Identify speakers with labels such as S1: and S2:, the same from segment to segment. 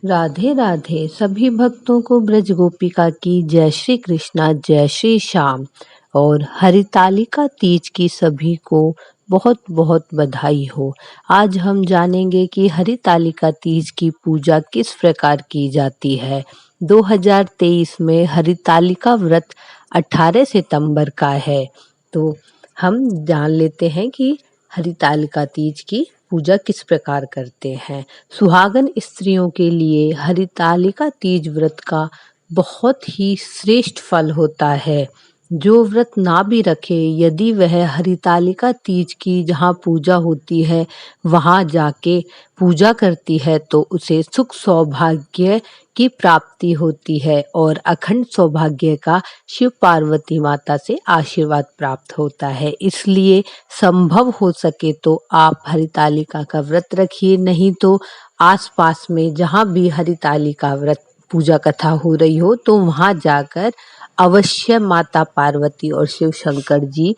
S1: राधे राधे सभी भक्तों को ब्रज गोपिका की जय श्री कृष्णा जय श्री श्याम। और हरितालिका तीज की सभी को बहुत बहुत बधाई हो। आज हम जानेंगे कि हरितालिका तीज की पूजा किस प्रकार की जाती है। 2023 में हरितालिका व्रत 18 सितंबर का है। तो हम जान लेते हैं कि हरितालिका तीज की पूजा किस प्रकार करते हैं। सुहागन स्त्रियों के लिए हरितालिका तीज व्रत का बहुत ही श्रेष्ठ फल होता है। जो व्रत ना भी रखे, यदि वह हरितालिका तीज की जहाँ पूजा होती है वहाँ जाके पूजा करती है तो उसे सुख सौभाग्य की प्राप्ति होती है और अखंड सौभाग्य का शिव पार्वती माता से आशीर्वाद प्राप्त होता है। इसलिए संभव हो सके तो आप हरितालिका का व्रत रखिए, नहीं तो आसपास में जहाँ भी हरितालिका व्रत पूजा कथा हो रही हो तो वहाँ जाकर अवश्य माता पार्वती और शिव शंकर जी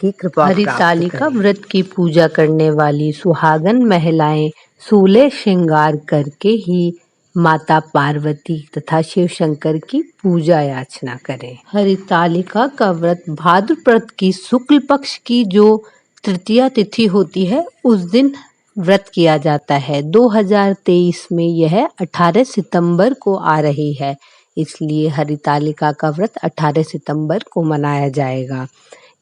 S1: की कृपा। हरितालिका व्रत की पूजा करने वाली सुहागन महिलाएं 16 श्रृंगार करके ही माता पार्वती तथा शिव शंकर की पूजा याचना करें। हरितालिका का व्रत भाद्रपद की शुक्ल पक्ष की जो तृतीया तिथि होती है उस दिन व्रत किया जाता है। 2023 में यह 18 सितंबर को आ रही है, इसलिए हरितालिका का व्रत 18 सितंबर को मनाया जाएगा।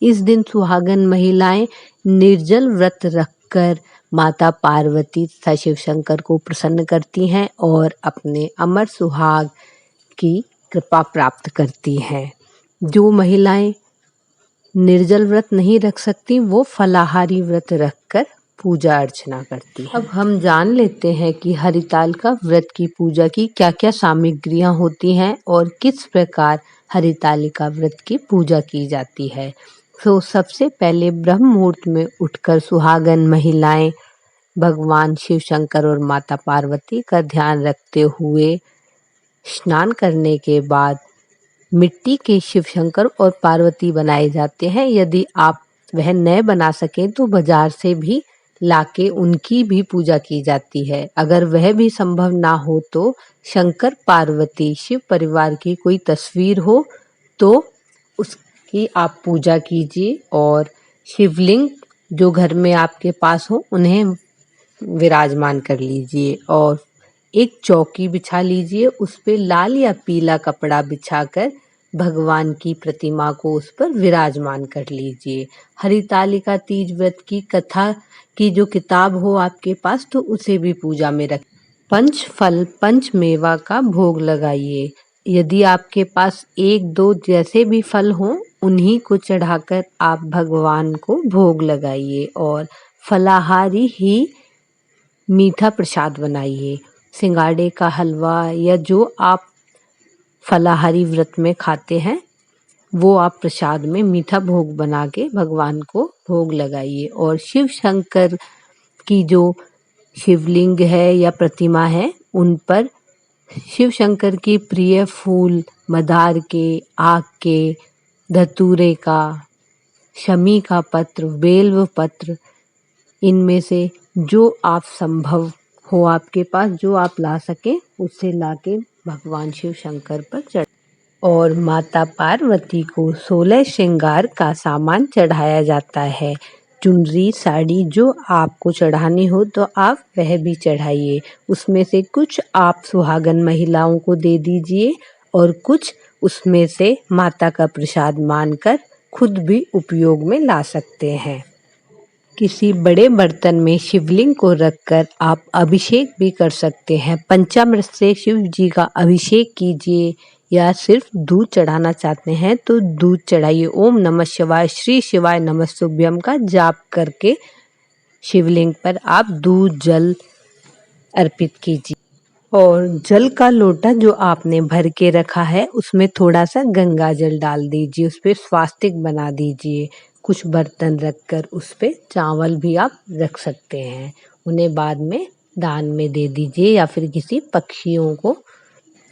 S1: इस दिन सुहागन महिलाएं निर्जल व्रत रखकर माता पार्वती तथा शिव शंकर को प्रसन्न करती हैं और अपने अमर सुहाग की कृपा प्राप्त करती हैं। जो महिलाएं निर्जल व्रत नहीं रख सकती वो फलाहारी व्रत रखकर पूजा अर्चना करती है। अब हम जान लेते हैं कि हरितालिका व्रत की पूजा की क्या क्या सामग्रियां होती हैं और किस प्रकार हरितालिका व्रत की पूजा की जाती है। तो सबसे पहले ब्रह्म मुहूर्त में उठकर सुहागन महिलाएं भगवान शिव शंकर और माता पार्वती का ध्यान रखते हुए स्नान करने के बाद मिट्टी के शिव शंकर और पार्वती बनाए जाते हैं। यदि आप वह नए बना सकें तो बाजार से भी लाके उनकी भी पूजा की जाती है। अगर वह भी संभव ना हो तो शंकर पार्वती शिव परिवार की कोई तस्वीर हो तो उसकी आप पूजा कीजिए और शिवलिंग जो घर में आपके पास हो उन्हें विराजमान कर लीजिए और एक चौकी बिछा लीजिए, उस पे लाल या पीला कपड़ा बिछाकर भगवान की प्रतिमा को उस पर विराजमान कर लीजिए। हरितालिका तीज व्रत की कथा की जो किताब हो आपके पास तो उसे भी पूजा में रख। पंच फल पंच मेवा का भोग लगाइए। यदि आपके पास एक दो जैसे भी फल हों उन्हीं को चढ़ाकर आप भगवान को भोग लगाइए और फलाहारी ही मीठा प्रसाद बनाइए। सिंगाड़े का हलवा या जो आप फलाहारी व्रत में खाते हैं वो आप प्रसाद में मीठा भोग बना के भगवान को भोग लगाइए और शिव शंकर की जो शिवलिंग है या प्रतिमा है उन पर शिव शंकर की प्रिय फूल मदार के, आक के, धतूरे का, शमी का पत्र, बेल्व पत्र, इनमें से जो आप संभव हो आपके पास जो आप ला सकें उससे लाके भगवान शिव शंकर पर चढ़ और माता पार्वती को 16 श्रृंगार का सामान चढ़ाया जाता है। चुनरी साड़ी जो आपको चढ़ानी हो तो आप वह भी चढ़ाइए। उसमें से कुछ आप सुहागन महिलाओं को दे दीजिए और कुछ उसमें से माता का प्रसाद मानकर खुद भी उपयोग में ला सकते हैं। किसी बड़े बर्तन में शिवलिंग को रखकर आप अभिषेक भी कर सकते हैं। पंचामृत से शिव जी का अभिषेक कीजिए या सिर्फ दूध चढ़ाना चाहते हैं तो दूध चढ़ाइए। ओम नमः शिवाय, श्री शिवाय नमस्तुभ्यम का जाप करके शिवलिंग पर आप दूध जल अर्पित कीजिए और जल का लोटा जो आपने भर के रखा है उसमें थोड़ा सा गंगा जल डाल दीजिए, उस पर स्वास्तिक बना दीजिए। कुछ बर्तन रखकर उस पे चावल भी आप रख सकते हैं, उन्हें बाद में दान में दे दीजिए या फिर किसी पक्षियों को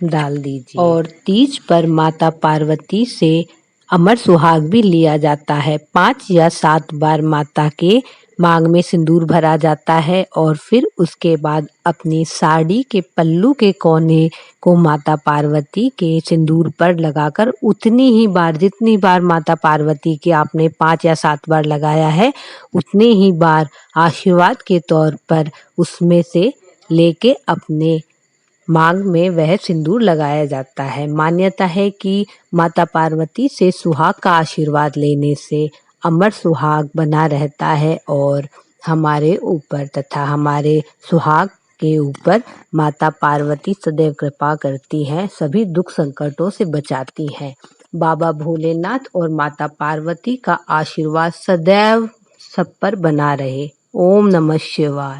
S1: डाल दीजिए। और तीज पर माता पार्वती से अमर सुहाग भी लिया जाता है। 5 या 7 बार माता के मांग में सिंदूर भरा जाता है और फिर उसके बाद अपनी साड़ी के पल्लू के कोने को माता पार्वती के सिंदूर पर लगाकर उतनी ही बार, जितनी बार माता पार्वती की आपने 5 या 7 बार लगाया है, उतने ही बार आशीर्वाद के तौर पर उसमें से लेके अपने मांग में वह सिंदूर लगाया जाता है। मान्यता है कि माता पार्वती से सुहाग का आशीर्वाद लेने से अमर सुहाग बना रहता है और हमारे ऊपर तथा हमारे सुहाग के ऊपर माता पार्वती सदैव कृपा करती हैं, सभी दुख संकटों से बचाती हैं। बाबा भोलेनाथ और माता पार्वती का आशीर्वाद सदैव सब पर बना रहे। ओम नमः शिवाय।